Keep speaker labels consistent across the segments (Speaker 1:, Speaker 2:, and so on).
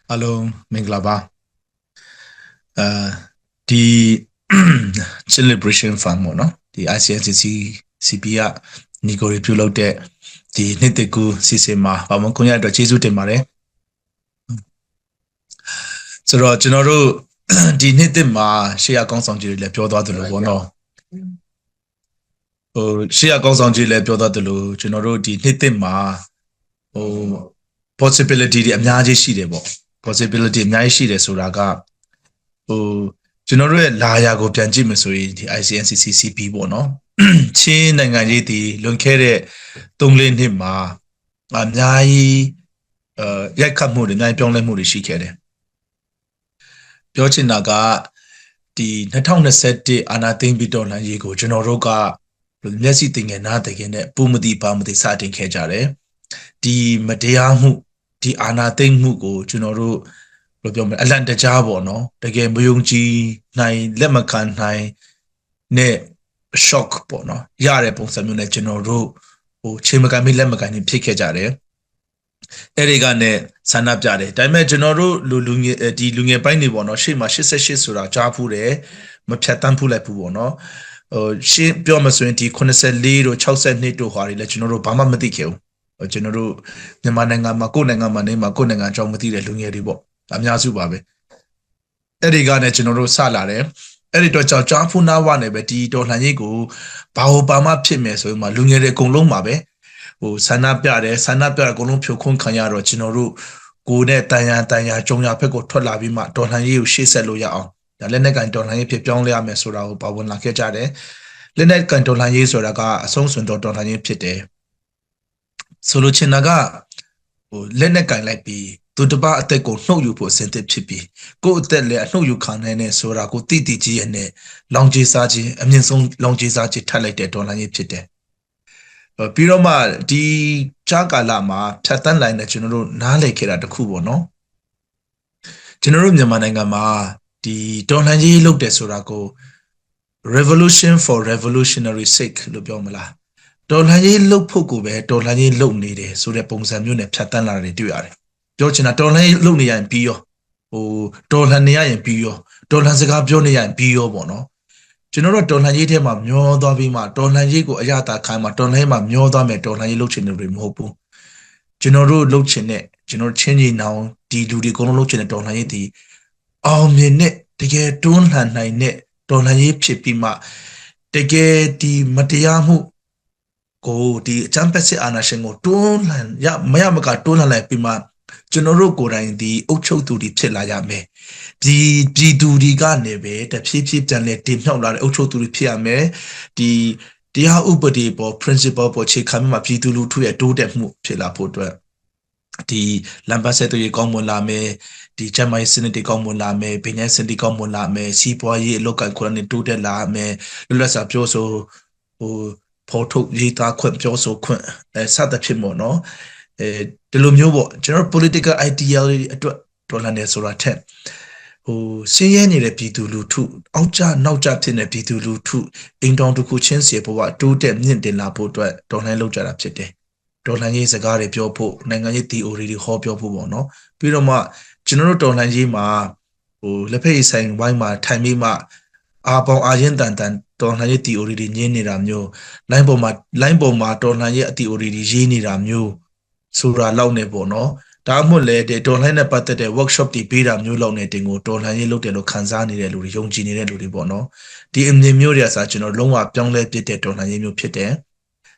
Speaker 1: Hello, Minglaba. The Celebration Fund, no? The ICNCC CPA Nigori Pulo de the Niteku Sisema, Pamakunya, the Jesu de Mare. So, General, the Nitema, she a consanguine, le Pioda de Lobono. Oh, she a consanguine, le Pioda de Lo, General, the Nitema, oh, possibility, the Amnaji Shidebo, possibility, Naishi, the Suraga. ကျွန်တော်တို့ရဲ့လာရာကိုပြန်ကြည့်မယ်ဆိုရင်ဒီ ICNCCCP ပေါ့နော်ချင်းနိုင်ငံကြီးဒီလွန်ခဲ့တဲ့3-4နှစ်မှာအများကြီးရိုက်ခတ်မှုတွေအများကြီးပြောင်းလဲမှုတွေရှိခဲ့တယ်ပြောချင်တာကဒီ2021အာဏာသိမ်းပြီးတော့လှန်ရေးကိုကျွန်တော်တို့ကမျက်စိတင်ငယ်နားတင်ငယ်နဲ့ပုံမတိပါမတိစတင်ခဲ့ကြတယ်ဒီမတရားမှုဒီအာဏာသိမ်းမှုကိုကျွန်တော်တို့ဘယ်လိုပြောမလဲအလန့်တကြားပေါ့နော်တကယ်မယုံကြည်နိုင်လက်မခံနိုင်နဲ့ shock ပေါ့နော်ရတဲ့ပုံစံမျိုးနဲ့ကျွန်တော်တို့ဟိုချိန်မကန်ပြီးလက်မကန်နေဖြစ်ခဲ့ကြတယ်အဲ့ဒီကနေဆန္ဒပြတယ်ဒါပေမဲ့ကျွန်တော်တို့လူငယ်ဒီလူငယ်ပိုင်းတွေပေါ့နော်ရှေ့မှာ88ဆိုတာကြားဖူးတယ်မဖြတ်တန်းဖူးလိုက်ဘူးပေါ့နော်ဟိုရှင်းပြောမှဆိုရင်ဒီ84တို့62တို့ဟာတွေလည်းကျွန်တော်တို့ဘာမှမသိခဲ့ဘူးကျွန်တော်တို့မြန်မာနိုင်ငံမှာကိုယ်နိုင်ငံမှာနေမှာကိုယ်နိုင်ငံအကြောင်းမသိတဲ့လူငယ်တွေပေါ့အများစုပါပဲအဲ့ဒီကနေကျွန်တော်တို့စလာတယ်အဲ့ဒီတော့ကြောင်းဖူးနာဝနဲ့ပဲဒီတော်လှန်ရေးကိုဘာလို့ပါမဖြစ်မယ်ဆိုရင်မှလူငယ်တွေအကုန်လုံးပါပဲဟိုဆန္ဒပြတယ်ဆန္ဒပြအကုန်လုံးဖြိုခွင်းခံရတော့ကျွန်တော်တို့ကိုယ်နဲ့တန်ရာကြုံရဖက်ကိုထွက်လာပြီးမှတော်လှန်ရေးကိုရှေ့ဆက်လို့ရအောင်ဒါလက်နက်ကန်တော်လှန်ရေးဖြစ်ပြောင်းလဲရမယ်ဆိုတာကိုပါဝင်လာခဲ့ကြတယ်လက်နက်ကန်တော်လှန်ရေးဆိုတာကအဆုံးစွန်တော်လှန်ရေးဖြစ်တယ်ဆိုလိုချင်တာကဟိုလက်နက်ကန်လိုက်ပြီးသူတပအသက်ကိုနှုတ်ယူဖို့အစဉ်သစ်ဖြစ်ပြီးကိုယ့်အသက်လည်းအနှုတ်ယူခံနိုင်တဲ့ဆိုတာကိုတိတိကြီးရဲ့နဲ့လောင်ကြီးစားခြင်းအမြင့်ဆုံးလောင်ကြီးစားခြင်းထပ်လိုက်တဲ့ဒေါ်လာကြီးဖြစ်တယ်ပြီးတော့မှဒီကြားကာလမှာဖြတ်တန်းလိုက်တဲ့ကျွန်တော်တို့နားလည်ခဲ့တာတခုပေါ့နော်ကျွန်တော်တို့မြန်မာနိုင်ငံမှာဒီဒေါ်လာကြီးလုပ်တယ်ဆိုတာကို revolution for revolutionary sake လို့ပြောမလားဒေါ်လာကြီးလုပ်ဖို့ကိုပဲဒေါ်လာကြီးလုပ်နေတယ်ဆိုတဲ့ပုံစံမျိုးနဲ့ဖြတ်တန်းလာတယ်တွေ့ရတယ်ပြောချင်တာဒေါ်လာလုံနေရရင်ပြီးရောဟိုဒေါ်လာနေရရင်ပြီးရောဒေါ်လာစကားပြောနေရရင်ပြီးရောပေါ့နော်ကျွန်တော်တို့ဒေါ်လာရေးထဲမှာမျောသွားပြီးမှဒေါ်လာရေးကိုအရသာခိုင်းမှဒေါ်လာရေးမှာမျောသွားမယ်ဒေါ်လာရေးလုပ်ချင်တယ်တွေမဟုတ်ဘူးကျွန်တော်တို့လုပ်ချင်တဲ့ကျွန်တော်ချင်းကြီးနောင်ဒီလူတွေအကုန်လုံးလုပ်ချင်တဲ့ဒေါ်လာရေးဒီအောင်မြင်တဲ့တကယ်တွန်းလှန်နိုင်တဲ့ဒေါ်လာရေးဖြစ်ပြီးမှတကယ်ဒီမတရားမှုကိုဒီအချမ်းပတ်စစ်အာဏာရှင်ကိုတွန်းလှန်ရမရမကတွန်းလှန်လိုက်ပြီးမှကျွန်တော်တို့ကိုယ်တိုင်ဒီအုပ်ချုပ်သူတွေဖြစ်လာရမယ်ပြည်သူတွေကနေပဲတဖြည်းဖြည်းတန်လဲတင်မြောက်လာတဲ့အုပ်ချုပ်သူတွေဖြစ်ရမယ်ဒီတရားဥပဒေပေါ် principle ပေါ်ခြေခံမှာပြည်သူလူထုရဲ့တိုးတက်မှုဖြစ်လာဖို့အတွက်ဒီလမ်းပန်းဆက်သွယ်ရေးကောင်းမွန်လာမယ်ဒီကျန်းမာရေးစနစ်တွေကောင်းမွန်လာမယ်ပညာစနစ်ကောင်းမွန်လာမယ်စီးပွားရေးအလုပ်ကိုင်ခွင့်တွေတိုးတက်လာမယ်လွတ်လပ်စွာပြောဆိုဟိုဖော်ထုတ်ရေးသားခွင့်ပြောဆိုခွင့်စသဖြင့်ပေါ့နော်ဒီလိုမျိုးပေါ့ကျွန်တော် political ideology အတွက်ဒေါ်လာနဲ့ဆိုတာထက်ဟိုဆင်းရဲနေတဲ့ပြည်သူလူထုအောက်ကျနောက်ကျဖြစ်နေပြည်သူလူထုအိမ်တောင်တစ်ခုချင်းစီဘဝတိုးတက်မြင့်တင်လာဖို့အတွက်ဒေါ်လာလောက်ကြတာဖြစ်တယ်ဒေါ်လာရေးစကားတွေပြောဖို့နိုင်ငံရေး theory တွေဟောပြောဖို့ပေါ့နော်ပြီးတော့မှကျွန်တော်တို့ဒေါ်လာရေးမှာဟိုလက်ဖက်ရည်ဆိုင်ဝိုင်းမှာထိုင်ပြီးမှအာပေါင်အာရင်တန်ဒေါ်လာရေး theory တွေညင်းနေတာမျိုးလိုင်းပေါ်မှာဒေါ်လာရေး theory တွေရေးနေတာမျိုးဆိုတာလောက်နေပေါ့နော်ဒါမှမဟုတ်လေဒီဒေါ်လာနဲ့ပတ်သက်တဲ့ workshop တွေပေးတာမျိုးလောက်နေတင်ကိုဒေါ်လာရေးလုပ်တယ်လို့ခန်းစားနေတဲ့လူတွေယုံကြည်နေတဲ့လူတွေပေါ့နော်ဒီအမြင်မျိုးတွေကဆိုကျွန်တော်လုံးဝပြောင်းလဲပြတဲ့ဒေါ်လာရေးမျိုးဖြစ်တယ်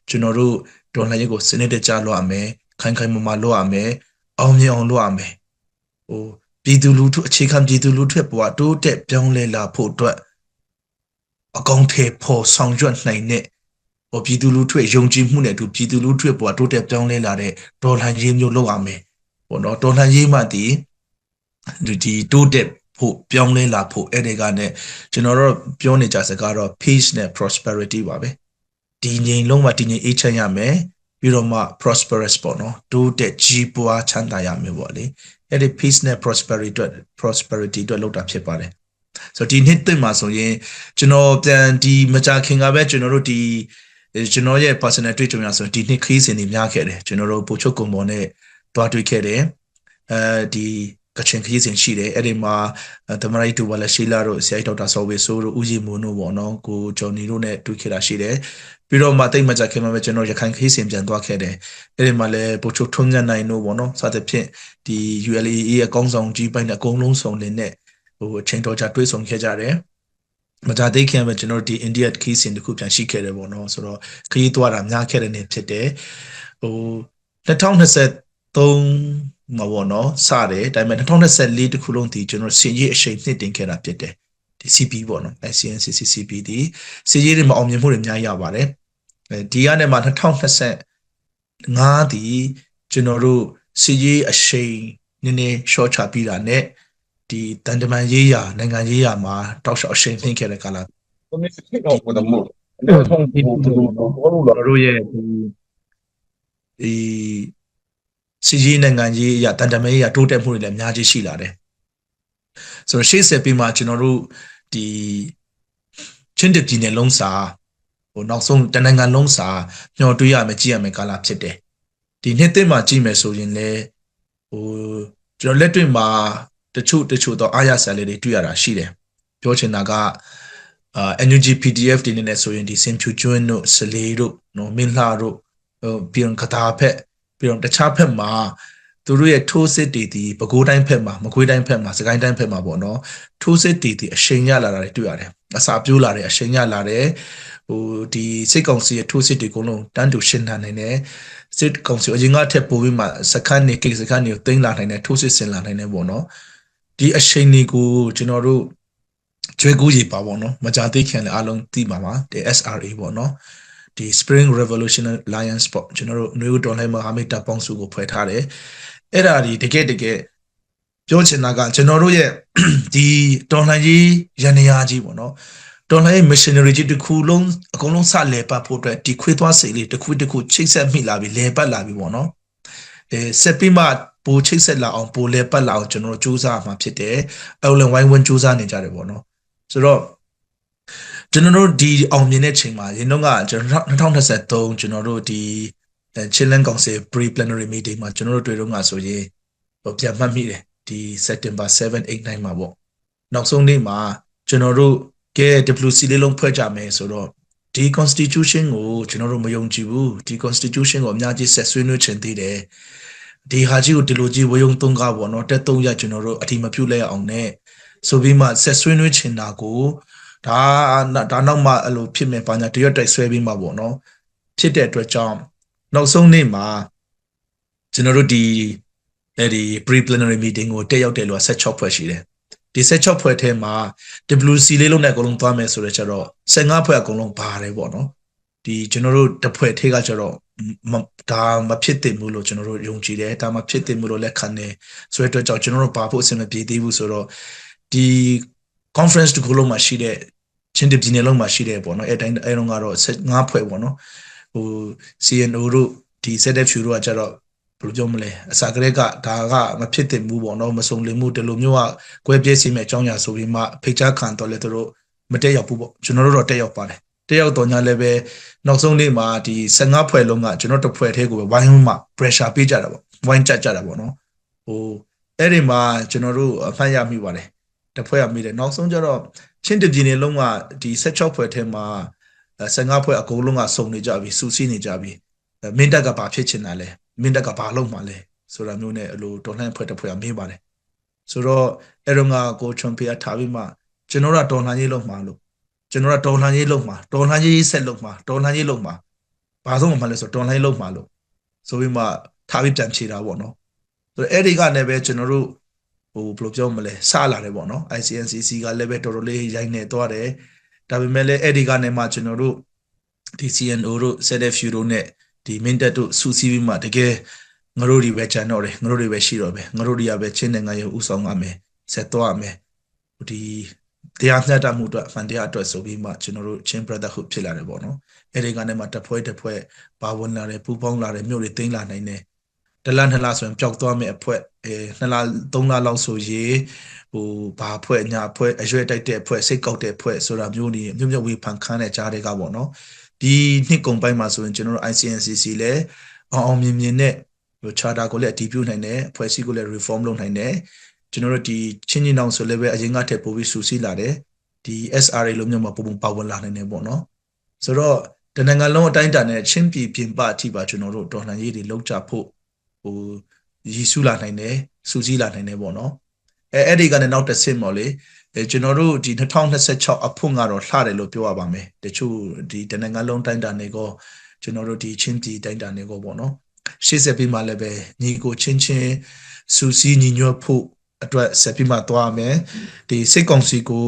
Speaker 1: ကျွန်တော်တို့ဒေါ်လာရေးကိုစနစ်တကျလုပ်ရမယ်ခိုင်မာလုပ်ရမယ်အောင်မြင်အောင်လုပ်ရမယ်ဟိုပြည်သူလူထုအခြေခံပြည်သူလူထုဘဝတိုးတက်ပြောင်းလဲလာဖို့အတွက်အကောင့်ထဲပေါ်ဆောင်ရွက်နိုင်တဲ့ပြည်သူလူထုယုံကြည်မှုနဲ့အတူပြည်သူလူထုဘဝတိုးတက်ပြောင်းလဲလာတဲ့ဒေါ်လာရေးမျိုးလုပ်ရမယ်ပေါ့နော်ဒေါ်လာရေးမှဒီတိုးတက်ဖို့ပြောင်းလဲလာဖို့အဲ့ဒီကနဲ့ကျွန်တော်တို့ပြောနေကြစကားတော့ peace နဲ့ prosperity ပါပဲဒီငြိမ်လုံးမှာဒီငြိမ်အေးချမ်းရမယ်ပြီးတော့မှ prosperous ပေါ့နော်တိုးတက်ကြီးပွားချမ်းသာရမယ်ပေါ့လေအဲ့ဒီ peace နဲ့ prosperity အတွက်လုပ်တာဖြစ်ပါတယ်ဆိုဒီနှစ်သစ်မှာဆိုရင်ကျွန်တော်ပြန်ဒီမကြခင်ကပဲကျွန်တော်တို့ဒီကျွန်တော်ရဲ့ personal တွေ့ကြုံရဆိုဒီနှစ်ခရီးစဉ်တွေများခဲ့တယ်ကျွန်တော်တို့ပို့ချုပ်ကုံပေါ်နဲ့တွားတွေ့ခဲ့တယ်ဒီ ကချင်ခီးစဉ်ရှိတယ်အဲ့ဒီမှာသမရိုက်တူပါလဲရှိလာတို့ဆရာဒေါက်တာဆော်ဝေဆိုးတို့ဦးကြီးမွန်းတို့ပေါ့နော်ကိုဂျော်နီတို့နဲ့တွေ့ခဲ့တာရှိတယ်ပြီးတော့မှတိတ်မကြခင်မှာပဲကျွန်တော်ရခိုင်ခီးစဉ်ပြန်သွားခဲ့တယ်အဲ့ဒီမှာလဲပိုချိုထုံးညနိုင်တို့ပေါ့နော်စသဖြင့်ဒီ ULAA အကောင်းဆောင်ကြီးပိုင်းနဲ့အကုန်လုံးစုံလင်နဲ့ဟိုအချိန်တော်ကြာတွေ့ဆုံခဲ့ကြတယ်မကြသေးခင်ပဲကျွန်တော်ဒီအိန္ဒိယခီးစဉ်တစ်ခုပြန်ရှိခဲ့တယ်ပေါ့နော်ဆိုတော့ခီးသွားတာများခဲ့တဲ့နေ့ဖြစ်တယ်ဟို2023မှာပေါ့နော်စတယ်ဒါပေမဲ့2024တခုလုံးဒီကျွန်တော်စင်ကြီးအရှိန်နှစ်တင်ခဲ့တာဖြစ်တယ်ဒီ CP ပေါ့နော် ICNCCCP ဒီစင်ကြီးတွေမအောင်မြင်မှုတွေအများကြီးရပါတယ်ဒီကနေမှ2025ဒီကျွန်တော်တို့စင်ကြီးအရှိန်နည်းနည်း short ချပြီးတာနဲ့ဒီတန်တမန်ရေးရာနိုင်ငံရေးရာမှာတောက်လျှောက်အရှိန်နှင်းခဲ့တဲ့ကာလတို့ရဲ့ဒီစီကြီးနိုင်ငံကြီးအရာတန်တမန်ရေးရာတိုးတက်မှုတွေလည်းအများကြီးရှိလာတယ်ဆိုတော့ရှေ့ဆက်ပြီးမှကျွန်တော်တို့ဒီချင်းတပြည်နယ်လုံးစာဟိုနောက်ဆုံးတနိုင်ငံလုံးစာညှော်တွေးရမယ်ကြည့်ရမယ်ကာလဖြစ်တယ်ဒီနှစ်သစ်မှာကြည့်မယ်ဆိုရင်လည်းဟိုကျွန်တော်လက်တွေ့မှာတချို့တော့အားရဆန်လေးတွေတွေ့ရတာရှိတယ်ပြောချင်တာကNUG PDF ဒီနေ့နဲ့ဆိုရင်ဒီစင်ဖြူကျွန်းတို့စလေတို့နော်မင်းလှတို့ပြီးတော့ကတာဖက်ပြီးတော့တခြားဖက်မှာသူတို့ရဲ့ထိုးစစ်တွေဒီပဲခူးတိုင်းဖက်မှာမကွေးတိုင်းဖက်မှာစကိုင်းတိုင်းဖက်မှာပေါ့နော်ထိုးစစ်တွေဒီအရှိန်ရလာတာတွေတွေ့ရတယ်အစာပြိုးလာတယ်အရှိန်ရလာတယ်ဟိုဒီစိတ်ကောင်စီရဲ့ထိုးစစ်တွေအကုန်လုံးတန်းတူရှင်းထန်နေတယ်စစ်ကောင်စီအရင်ကထက်ပိုပြီးမှစခန်းနေကိစ္စစခန်းတွေကိုတင်လာနိုင်တယ်ထိုးစစ်ဆင်လာနိုင်တယ်ပေါ့နော်ဒီအရှိန်တွေကိုကျွန်တော်တို့ကျွေးကူးရပါပေါ့နော်မကြသေးခင်လည်းအားလုံးသိပါပါဒီ SRA ပေါ့နော်ဒီ Spring Revolutionary Alliance ပေါ့ကျွန်တော်တို့နွေဦးတော်လှန်မဟာမိတ်တပ်ပေါင်းစုကိုဖွဲ့ထားတယ်အဲ့ဒါဒီတကယ်ပြောချင်တာကကျွန်တော်တို့ရဲ့ဒီတော်လှန်ရေးရန်ရာကြီးပေါ့နော်တော်လှန်ရေး machinery ကြီးတစ်ခုလုံးအကုန်လုံးစလဲပတ်ဖို့အတွက်ဒီခွေးသွားစိတ်လေးတစ်ခုချိတ်ဆက်မိလာပြီလဲပတ်လာပြီပေါ့နော်ဆက်ပြီးမှပိုချိတ်ဆက်လာအောင်ပိုလဲပတ်လာအောင်ကျွန်တော်တို့စူးစမ်းမှာဖြစ်တယ်အဲ့လိုဝိုင်းဝန်းစူးစမ်းနေကြတယ်ပေါ့နော်ဆိုတော့ကျွန်တော်တို့ဒီအောင်မြင်တဲ့ချိန်မှာရင်းတော့ကကျွန်တော်2023ကျွန်တော်တို့ဒီChilean Council pre-plenary meeting မှာကျွန်တော်တို့တွေ့တော့ကဆိုရင်ပြန်မှတ်မိတယ်ဒီ September 7 8 9မှာပေါ့နောက်ဆုံးနေ့မှာကျွန်တော်တို့ကဲ WC လေးလုံးဖွဲ့ကြမယ်ဆိုတော့ဒီ constitution ကိုကျွန်တော်တို့မယုံကြည်ဘူးဒီ constitution ကိုအများကြီးဆက်ဆွေးနွေးချင်သေးတယ်ဒီဟာကြီးကိုဒီလိုကြီးဝေယုံသုံးကားပေါ့နော်တက်သုံးရကျွန်တော်တို့အထီးမပြုတ်လဲအောင်နဲ့ဆိုပြီးမှဆက်ဆွေးနွေးချင်တာကိုဒါနောက်မှအဲ့လိုဖြစ်မယ်ပါညာတရွတ်တိုက်ဆွဲပြီးမှပေါ့နော်ဖြစ်တဲ့အတွက်ကြောင့်နောက်ဆုံးနေ့မှာကျွန်တော်တို့ဒီအဲ့ဒီ pre-plenary meeting ကိုတက်ရောက်တယ်လို့16ဖွဲ့ရှိတယ်ဒီ16ဖွဲ့ထဲမှာ WC လေးလုံးနဲ့အကုန်လုံးသွားမယ်ဆိုတော့ကျတော့15ဖွဲ့အကုန်လုံးပါတယ်ပေါ့နော်ဒီကျွန်တော်တို့တစ်ဖွဲ့ထဲကကျတော့ဒါမဖြစ်သင့်ဘူးလို့ကျွန်တော်တို့ယုံကြည်တယ်ဒါမဖြစ်သင့်ဘူးလို့လက်ခံတယ်ဆိုတဲ့အတွက်ကြောင့်ကျွန်တော်တို့ပါဖို့အဆင်မပြေသေးဘူးဆိုတော့ဒီ conference တစ်ခုလုံးမှာရှိတဲ့ချင်းပြည်နယ်လုံးမှာရှိတဲ့ပေါ့နော်အဲ့တိုင်းအဲ့တော့ကတော့15ဖွဲ့ပေါ့နော်ဟို CNO တို့ဒီ ZFU တို့ကကျတော့ဘယ်လိုပြောမလဲအစာကလေးကဒါကမဖြစ်သင့်ဘူးပေါ့နော်မစုံလင်မှုဒီလိုမျိုးကကွဲပြဲစီမဲ့အကြောင်းအရာဆိုပြီးမှဖိတ်ကြားခံတော့လေတို့မတက်ရောက်ဘူးပေါ့ကျွန်တော်တို့တော့တက်ရောက်ပါတယ်တက်ရောက်တော့ညလည်းပဲနောက်ဆုံးနေ့မှာဒီ15ဖွဲ့လုံးကကျွန်တော်တစ်ဖွဲ့ထဲကိုပဲဝိုင်းဝန်းမှ pressure ပေးကြတာပေါ့ဝိုင်းကြတာပေါ့နော်ဟိုအဲ့ဒီမှာကျွန်တော်တို့အဖတ်ရမိပါတယ်တစ်ဖွဲ့ရမိတယ်နောက်ဆုံးကျတော့ချင်းတပြည်နယ်လုံးကဒီ16ဖွဲ့ထဲမှာ15ဖွဲ့အကုန်လုံးကစုံနေကြပြီစူးစီးနေကြပြီမင်းတက်ကဘာဖြစ်ချင်တာလဲမင်းတက်ကဘာလုပ်မှာလဲဆိုတာမျိုးနဲ့အလိုတော်လှန်ဖွဲ့တစ်ဖွဲ့မေးပါတယ်ဆိုတော့အဲ့တော့ငါကိုချွန်ဖေးထားပြီးမှကျွန်တော်တို့တော်လှန်ရေးလုပ်မှာလို့ကျွန်တော်တို့တော်လှန်ရေးလုပ်မှာတော်လှန်ရေးဆက်လုပ်မှာတော်လှန်ရေးလုပ်မှာဘာဆုံးမှမလဲဆိုတော်လှန်ရေးလုပ်မှာလို့ဆိုပြီးမှထားပြီးပြန်ဖြေတာပေါ့နော်ဆိုတော့အဲ့ဒီကနေပဲကျွန်တော်တို့ဟိုဘယ်လိုပြောမလဲစလာတယ်ပေါ့နော် ICNCC ကလည်းပဲတော်တော်လေးရိုက်နေသွားတယ်ဒါပေမဲ့လည်းအဲ့ဒီကနေမှကျွန်တော်တို့ဒီ CNO တို့ ZFU တို့နဲ့ဒီ Mintet တို့စူးစီးပြီးမှတကယ်ငါတို့တွေပဲချန်တော့တယ်ငါတို့တွေပဲရှိတော့ပဲငါတို့တွေကပဲချင်းနိုင်ငံရေးဥဆောင်ရမယ်ဆက်သွားရမယ်ဒီတရားမျှတမှုအတွက်ဖန်တရားအတွက်ဆိုပြီးမှကျွန်တော်တို့ချင်း brotherhood ဖြစ်လာတယ်ပေါ့နော်အဲ့ဒီကနေမှတစ်ဖွဲ့ပါဝင်လာတယ်ပူပေါင်းလာတယ်မြို့တွေသိမ်းလာနိုင်တယ်တလနှစ်လဆိုရင်ပျောက်သွားမယ်အဖွဲနှစ်လသုံးလလောက်ဆိုရေဟိုဘာဖွဲ့ညာဖွဲ့အရွယ်တိုက်တဲ့ဖွဲ့စိတ်ကောက်တဲ့ဖွဲ့ဆိုတာမျိုးနေမြို့ဝေးဖန်ခန်းတဲ့ကြားတွေကပေါ့နော်ဒီနှစ်ကုန်ပိုင်းမှာဆိုရင်ကျွန်တော်တို့ ICNCC လည်းအောင်မြင်နဲ့ဟို charter ကိုလည်းအတည်ပြုနိုင်တယ်ဖွဲ့စည်းကိုလည်း reform လုပ်နိုင်တယ် ကျွန်တော်တို့ဒီချင်းချင်းတောင်ဆိုလည်းပဲအရင်ကထက်ပိုပြီးစူးစီးလာတယ်ဒီ SRA လိုမျိုးမှာပုံပုံပါဝင်လာနိုင်တယ်ပေါ့နော်ဆိုတော့တနင်္ဂနွေလုံးအတိုင်းအတာနဲ့ချင်းပြည်ပြင်ပအထိပါကျွန်တော်တို့တော်လှန်ရေးတွေလောက်ကြဖို့ဟိုရည်စူးလာနိုင်တယ်စူးစီးလာနိုင်တယ်ပေါ့နော်အဲ့ဒီကနေနောက်တစ်ဆင့်ပေါ့လေကျွန်တော်တို့ဒီ2026အဖွင့်ကတော့လှတယ်လို့ပြောရပါမယ်တချို့ဒီတနင်္ဂနွေလုံးတိုင်းတာနေကောကျွန်တော်တို့ဒီချင်းပြည်တိုင်းတာနေကောပေါ့နော်ရှေ့ဆက်ပြီးမှလည်းပဲညီကိုချင်းချင်းစူးစီးညီညွတ်ဖို့အတွက်ဆက်ပြီးမှသွားမယ်ဒီစိတ်ကောင်စီကို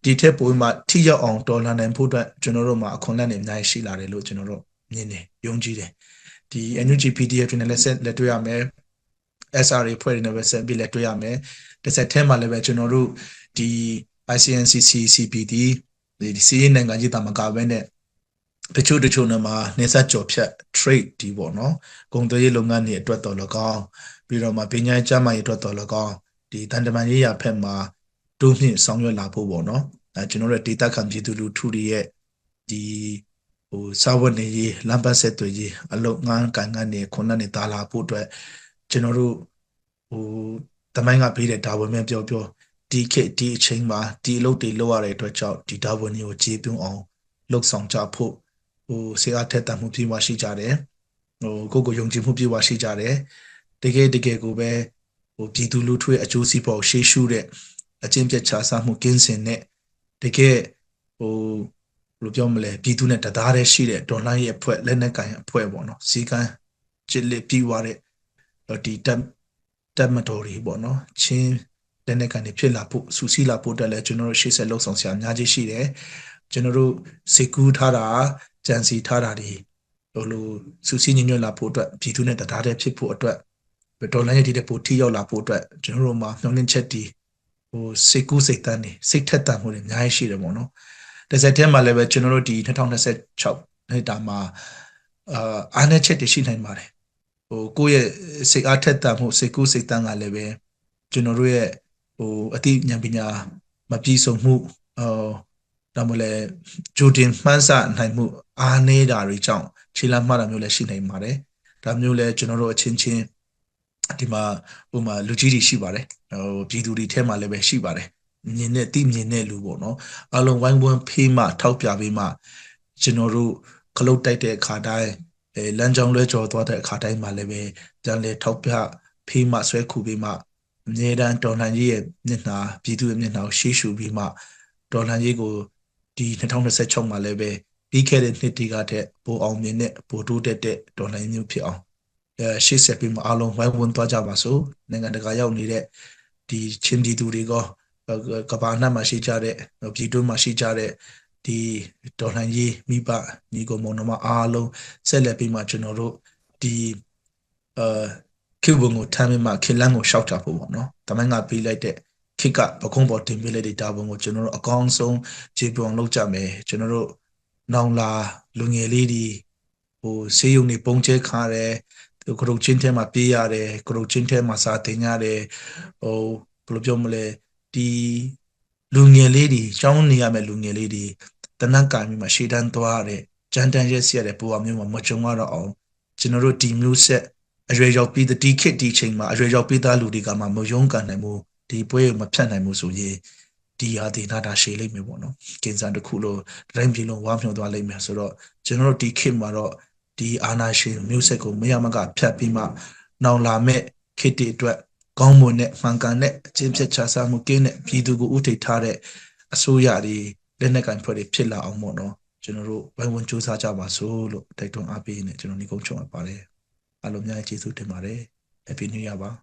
Speaker 1: ဒီထက်ပိုမှထိရောက်အောင်တော်လှန်နိုင်ဖို့အတွက်ကျွန်တော်တို့မှာအခွင့်အလမ်းတွေအများကြီးရှိလာတယ်လို့ကျွန်တော်တို့မြင်တယ်ယုံကြည်တယ်ဒီ NUG PDF တွေနဲ့လက်တွေ့ရမယ် SRA ဖွဲ့တွေနဲ့ပဲဆက်ပြီးလက်တွေ့ရမယ်တစ်ဆက်တည်းမှာလည်းပဲကျွန်တော်တို့ဒီ ICNCC CPD ဒီစီးရင်နိုင်ငံကြီးတာမကပဲနဲ့တချို့နဲ့မှာနေဆက်ကြော်ဖြတ် trade ဒီပေါ့နော်ကုန်သွယ်ရေးလုပ်ငန်းတွေအတွက်တော်၎င်းပြီးတော့မှပညာရေးကျန်းမာရေးအတွက်တော်၎င်းဒီတန်တမာရေးရဖက်မှာတိုးမြင့်ဆောင်ရွက်လာဖို့ပေါ့နော်ကျွန်တော်တို့ဒေတာခံပြည်သူလူထုတွေရဲ့ဒီစာဝတ်နေရေးလမ်းပန်းဆက်သွယ်ရေးအလုပ်ငန်းကန်ကနေခုနနေတာလာဖို့အတွက်ကျွန်တော်တို့တမိုင်းကပေးတဲ့ဒါဝင်မဲ့ပြောဒီခေတ်ဒီအချိန်မှာဒီအလုပ်တွေလုပ်ရတဲ့အတွက်ကြောင့်ဒီဒါဝင်တွေကိုခြေပြုံးအောင်လှုပ်ဆောင်ကြဖို့စေအားထက်သန်မှုပြေဝရှိကြတယ်ကိုယုံကြည်မှုပြေဝရှိကြတယ်တကယ်ကိုပဲပြည်သူလူထုရဲ့အကျိုးစီးပွားကိုရှေ့ရှုတဲ့အကျင့်ပြတ်ချစားမှုကင်းစင်တဲ့တကယ်ဘယ်လိုပြောမလဲပြည်သူနဲ့တသားတည်းရှိတဲ့ဒေါ်လာရဲ့အဖွဲ့လက်နက်ကိုင်အဖွဲ့ပေါ့နော်စီကံချစ်လက်ပြီးွားတဲ့ဒီတက်မတော်တွေပေါ့နော်ချင်းလက်နက်ကန်တွေဖြစ်လာဖို့စူးစီးလာဖို့အတွက်လည်းကျွန်တော်တို့ရှေ့ဆက်လှုပ်ဆောင်ဆရာအများကြီးရှိတယ်ကျွန်တော်တို့စေကူးထားတာကြံစီထားတာတွေလိုစူးစီးညွှန်လာဖို့အတွက်ပြည်သူနဲ့တရားတဲ့ဖြစ်ဖို့အတွက်ဒေါ်လာရဲ့ဒီတဲ့ပိုထိရောက်လာဖို့အတွက်ကျွန်တော်တို့မှာမျှော်လင့်ချက်တွေစေကူးစိတ်တန်းတွေစိတ်ထက်သန်မှုတွေအများကြီးရှိတယ်ပေါ့နော်တစ်ဆက်တည်းမှာလည်းပဲကျွန်တော်တို့ဒီ2026နှစ်တာမှာအားနည်းချက်တွေရှိနိုင်ပါတယ်ကိုယ့်ရဲ့စိတ်အားထက်သန်မှုစိတ်ကူးစိတ်တန်းကလည်းပဲကျွန်တော်တို့ရဲ့အသိဉာဏ်ပညာမပြည့်စုံမှုဒါမှလည်းဂျိုတင်မှန်းဆနိုင်မှုအားနည်းတာတွေကြောင့်ခြေလှမ်းမှားတာမျိုးလည်းရှိနိုင်ပါတယ်ဒါမျိုးလည်းကျွန်တော်တို့အချင်းချင်းဒီမှာဥမာလူကြီးတွေရှိပါတယ်ပြည်သူတွေထဲမှာလည်းပဲရှိပါတယ်မြင်တဲ့လူပေါ့နော်အလုံးဝိုင်းဝန်းဖေးမှထောက်ပြပေးမှကျွန်တော်တို့ခလုတ်တိုက်တဲ့အခါတိုင်းလမ်းကြောင်းလွဲကျော်သွားတဲ့အခါတိုင်းမှာလည်းပဲပြန်လေထောက်ပြဖေးမှဆွဲခုပေးမှအမြဲတမ်းတော်လှန်ရေးရဲ့မျက်နှာပြည်သူရဲ့မျက်နှာကိုရှေ့ရှုပြီးမှတော်လှန်ရေးကိုဒီ2026မှာလည်းပဲပြီးခဲ့တဲ့နှစ်တွေကတည်းပိုအောင်မြင်တဲ့ပိုတိုးတက်တဲ့တော်လှန်ရေးမျိုးဖြစ်အောင်ရှေ့ဆက်ပြီးမှအားလုံးဝိုင်းဝန်းသွားကြပါစို့နိုင်ငံတကာရောက်နေတဲ့ဒီချင်းပြည်သူတွေကကဘာနာမှာရှိကြတဲ့ပြည်တွင်းမှာရှိကြတဲ့ဒီတော်လှန်ရေးမိဘညီကိုမောင်နှမအားလုံးဆက်လက်ပြီးမှကျွန်တော်တို့ဒီခေတ်ဘုံကိုထမ်းပြီးမှခေတ်လန်းကိုရှောက်ကြဖို့ပေါ့နော်တမိုင်းကပေးလိုက်တဲ့ခေတ်ကပကုံးပေါ်တင်ပေးလိုက်တဲ့ဒါဘုံကိုကျွန်တော်တို့အကောင်းဆုံးခြေပြုံလုပ်ကြမယ်ကျွန်တော်တို့နောင်လာလူငယ်လေးတွေဆေးရုံတွေပုံကျဲခါတယ်ကရုတ်ချင်းထဲမှာပြေးရတယ်ကရုတ်ချင်းထဲမှာစာတင်ရတယ်ဘယ်လိုပြောမလဲဒီလူငယ်လေးတွေကျောင်းနေရမယ့်လူငယ်လေးတွေတနက်ကံပြီးမှရှေ့တန်းသွားရတဲ့ကြမ်းတမ်းရက်စီရတဲ့ပုံအမျိုးမှာမကြုံရတော့အောင်ကျွန်တော်တို့ဒီမျိုးဆက်အရွယ်ရောက်ပြီးဒီခေတ်ဒီချိန်မှာအရွယ်ရောက်ပြီးသားလူတွေကမှမယုံကန်နိုင်ဘူးဒီပွဲကိုမဖြတ်နိုင်ဘူးဆိုရင်ဒီဟာဒီနာတာရှည်လိမ့်မယ်ပေါ့နော်ကင်ဆာတစ်ခုလို့တိုင်းပြည်လုံးဝါမျှော်သွားလိမ့်မယ်ဆိုတော့ကျွန်တော်တို့ဒီခေတ်မှာတော့ဒီအာနာရှင်မျိုးဆက်ကိုမရမကဖြတ်ပြီးမှနောင်လာမဲ့ခေတ်တွေအတွက်ကောင်းမွန်တဲ့မှန်ကန်တဲ့အချင်းဖြတ်ချစားမှုကင်းတဲ့ပြည်သူကိုဥထိပ်ထားတဲ့အစိုးရတွေလက်နက်ကန်ဖွဲ့တွေဖြစ်လာအောင်ပေါ့နော်ကျွန်တော်တို့ဝိုင်းဝန်းစူးစမ်းကြပါစို့လို့တိုက်တွန်းအားပေးနေကျွန်တော်ညီကုန်းချုံအပ်ပါတယ်အားလုံးများကျေးဇူးတင်ပါတယ် Happy New Year ပါ